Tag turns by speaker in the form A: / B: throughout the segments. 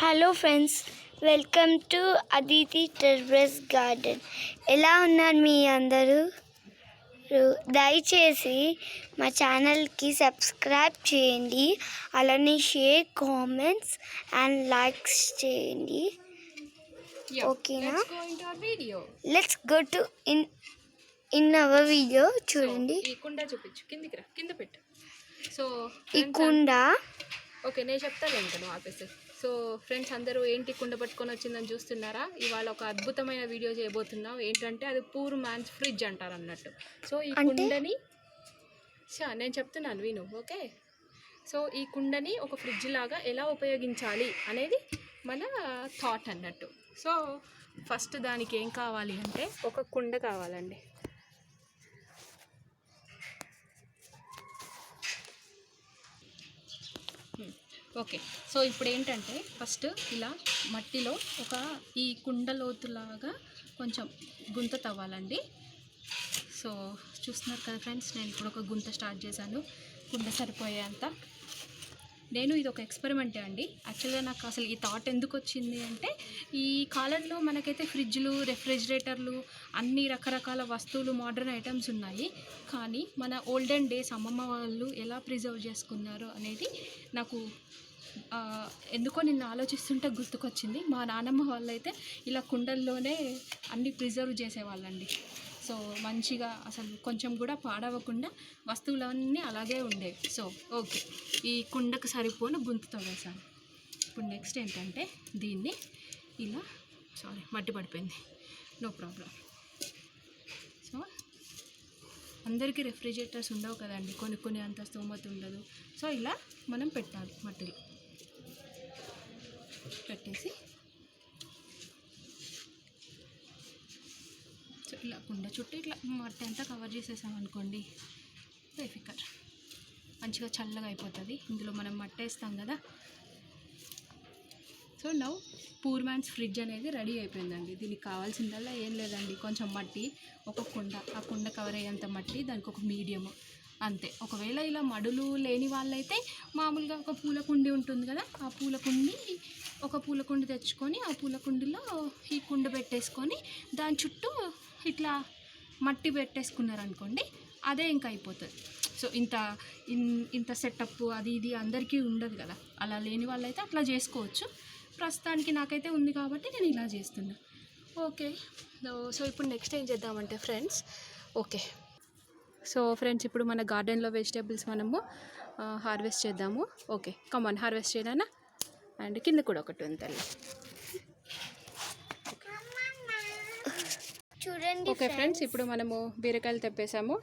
A: Hello friends, welcome to Aditi terrace garden. ఎలా ఉన్నారు మీ అందరూ? దయచేసి మా ఛానల్కి సబ్స్క్రైబ్ చేయండి, అలానే షేర్, కామెంట్స్ అండ్ లైక్స్ చేయండి. ఓకేనా? Let's go to in our video. చూడండి,
B: ఈ కుండ చూపించు, కిందికి రా, కింద పెట్టు. సో
A: ఈ కుండ
B: ఓకే, నేను చెప్తాను ఇంకా నువ్వు ఆపేసి. సో ఫ్రెండ్స్ అందరూ ఏంటి కుండ పట్టుకొని వచ్చిందని చూస్తున్నారా? ఇవాళ ఒక అద్భుతమైన వీడియో చేయబోతున్నాం. ఏంటంటే అది పూర్ మ్యాన్స్ ఫ్రిడ్జ్ అంటారు అన్నట్టు. సో ఈ కుండని నేను చెప్తున్నాను విను, ఓకే? సో ఈ కుండని ఒక ఫ్రిడ్జ్ లాగా ఎలా ఉపయోగించాలి అనేది మన థాట్ అన్నట్టు. సో ఫస్ట్ దానికి ఏం కావాలి అంటే ఒక కుండ కావాలండి. ఓకే, సో ఇప్పుడు ఏంటంటే ఫస్ట్ ఇలా మట్టిలో ఈ కుండ లోతులాగా కొంచెం గుంత తవ్వాలండి. సో చూస్తున్నారు కదా ఫ్రెండ్స్, నేను ఇప్పుడు ఒక గుంత స్టార్ట్ చేశాను, కుండ సరిపోయేంత. నేను ఇది ఒక ఎక్స్పెరిమెంటే అండి. యాక్చువల్గా నాకు అసలు ఈ థాట్ ఎందుకు వచ్చింది అంటే, ఈ కాలంలో మనకైతే ఫ్రిడ్జ్లు, రెఫ్రిజిరేటర్లు, అన్ని రకరకాల వస్తువులు, మోడర్న్ ఐటమ్స్ ఉన్నాయి. కానీ మన ఓల్డెన్ డేస్ అమ్మమ్మ వాళ్ళు ఎలా ప్రిజర్వ్ చేసుకున్నారు అనేది నాకు ఎందుకో నిన్ను ఆలోచిస్తుంటే గుర్తుకొచ్చింది. మా నాన్నమ్మ వాళ్ళైతే ఇలా కుండల్లోనే అన్నీ ప్రిజర్వ్ చేసేవాళ్ళండి. సో మంచిగా అసలు కొంచెం కూడా పాడవకుండా వస్తువులన్నీ అలాగే ఉండేవి. సో ఓకే, ఈ కుండకు సరిపోను గుంతతో వేసాను. ఇప్పుడు నెక్స్ట్ ఏంటంటే దీన్ని ఇలా మట్టి పడిపోయింది, నో ప్రాబ్లం. సో అందరికీ రెఫ్రిజిరేటర్స్ ఉండవు కదండి, కొన్ని అంత స్తోమత ఉండదు. సో ఇలా మనం పెట్టాలి, మట్టిలో పెట్టేసి ఇలా కుండ చుట్టూ ఇట్లా మట్టి అంతా కవర్ చేసేసామనుకోండి, బేఫికర్ మంచిగా చల్లగా అయిపోతుంది. ఇందులో మనం మట్టి వేస్తాం కదా. So now poor man's fridge అనేది రెడీ అయిపోయిందండి. దీనికి కావాల్సిందల్లా ఏం లేదండి, కొంచెం మట్టి, ఒక కుండ, ఆ కుండ కవర్ అయ్యేంత మట్టి, దానికి ఒక మీడియము, అంతే. ఒకవేళ ఇలా మడులు లేని వాళ్ళైతే మామూలుగా ఒక పూల కుండి ఉంటుంది కదా, ఆ పూల కుండి తెచ్చుకొని ఆ పూల కుండిలో ఈ కుండ పెట్టేసుకొని దాని చుట్టూ ఇట్లా మట్టి పెట్టేసుకున్నారనుకోండి, అదే ఇంకా అయిపోతుంది. సో ఇంత సెటప్ అది ఇది అందరికీ ఉండదు కదా, అలా లేని వాళ్ళైతే అట్లా చేసుకోవచ్చు. ప్రస్తుతానికి నాకైతే ఉంది కాబట్టి నేను ఇలా చేస్తున్నా. ఓకే, సో ఇప్పుడు నెక్స్ట్ ఏం చేద్దామంటే ఫ్రెండ్స్, ఓకే సో ఫ్రెండ్స్ ఇప్పుడు మన గార్డెన్లో వెజిటేబుల్స్ మనము హార్వెస్ట్ చేద్దాము. ఓకే, కమాన్ హార్వెస్ట్ చేయడానా. అండ్ కింద కూడా ఒకటి ఉంది.
A: చూడండి.
B: ఓకే ఫ్రెండ్స్, ఇప్పుడు మనము బీరకాయలు తెప్పేసాము.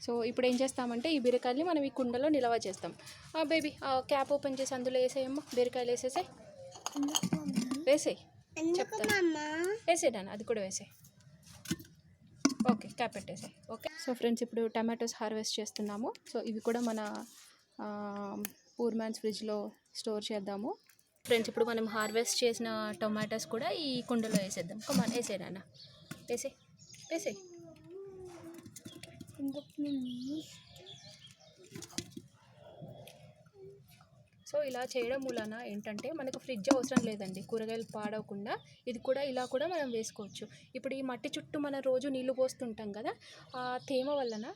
B: సో ఇప్పుడు ఏం చేస్తామంటే ఈ బీరకాయలని మనం ఈ కుండలో నిల్వ చేస్తాం. బేబీ క్యాప్ ఓపెన్ చేసి అందులో వేసేయమ్మా, బీరకాయలు వేసేసాయి, చెప్తాను, వేసేడాను, అది కూడా వేసాయి. ఓకే, క్యాప్ పెట్టేసాయి. ఓకే, సో ఫ్రెండ్స్ ఇప్పుడు టమాటోస్ హార్వెస్ట్ చేస్తున్నాము. సో ఇవి కూడా మన పూర్ మ్యాన్స్ ఫ్రిడ్జ్లో స్టోర్ చేద్దాము. ఫ్రెండ్స్ ఇప్పుడు మనం హార్వెస్ట్ చేసిన టొమాటోస్ కూడా ఈ కుండలో వేసేద్దాం. కమాన్ వేసేయనా, వేసేయి. సో ఇలా చేయడం వలన ఏంటంటే మనకు ఫ్రిడ్జ్ అవసరం లేదండి, కూరగాయలు పాడవకుండా. ఇది కూడా ఇలా కూడా మనం వేసుకోవచ్చు. ఇప్పుడు ఈ మట్టి చుట్టూ మనం రోజు నీళ్లు పోస్తుంటాం కదా, ఆ తేమ వలన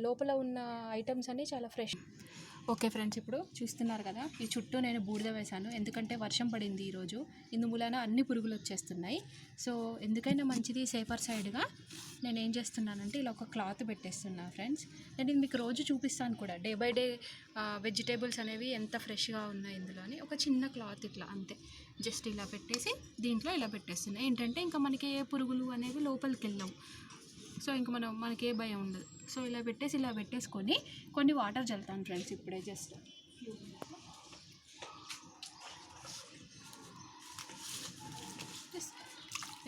B: లోపల ఉన్న ఐటమ్స్ అన్నీ చాలా ఫ్రెష్. ఓకే ఫ్రెండ్స్, ఇప్పుడు చూస్తున్నారు కదా, ఈ చుట్టూ నేను బూడిద వేశాను, ఎందుకంటే వర్షం పడింది ఈరోజు. ఇందుమూలన అన్ని పురుగులు వచ్చేస్తున్నాయి. సో ఎందుకైనా మంచిది, సేఫర్ సైడ్గా నేను ఏం చేస్తున్నానంటే ఇలా ఒక క్లాత్ పెట్టేస్తున్నాను ఫ్రెండ్స్. నేను ఇది మీకు రోజు చూపిస్తాను కూడా, డే బై డే వెజిటేబుల్స్ అనేవి ఎంత ఫ్రెష్గా ఉన్నాయి ఇందులో అని. ఒక చిన్న క్లాత్ ఇట్లా అంతే, జస్ట్ ఇలా పెట్టేసి దీంట్లో ఇలా పెట్టేస్తున్నాయి. ఏంటంటే ఇంకా మనకి ఏ పురుగులు అనేవి లోపలికి వెళ్ళవు. సో ఇంకా మనకి ఏ భయం ఉండదు. సో ఇలా పెట్టేసుకొని కొన్ని వాటర్ చల్లుతాను ఫ్రెండ్స్ ఇప్పుడే. జస్ట్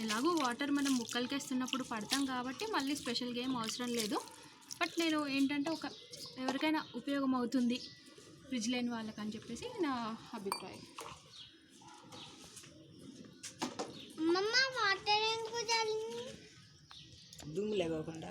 B: ఎలాగో వాటర్ మనం ముక్కలకి వేస్తున్నప్పుడు పడతాం కాబట్టి మళ్ళీ స్పెషల్గా ఏం అవసరం లేదు. బట్ నేను ఏంటంటే ఎవరికైనా ఉపయోగం అవుతుంది ఫ్రిడ్జ్ లేని వాళ్ళకి అని చెప్పేసి నా అభిప్రాయం.
A: వాటర్
C: దుమ్ము లేకుండా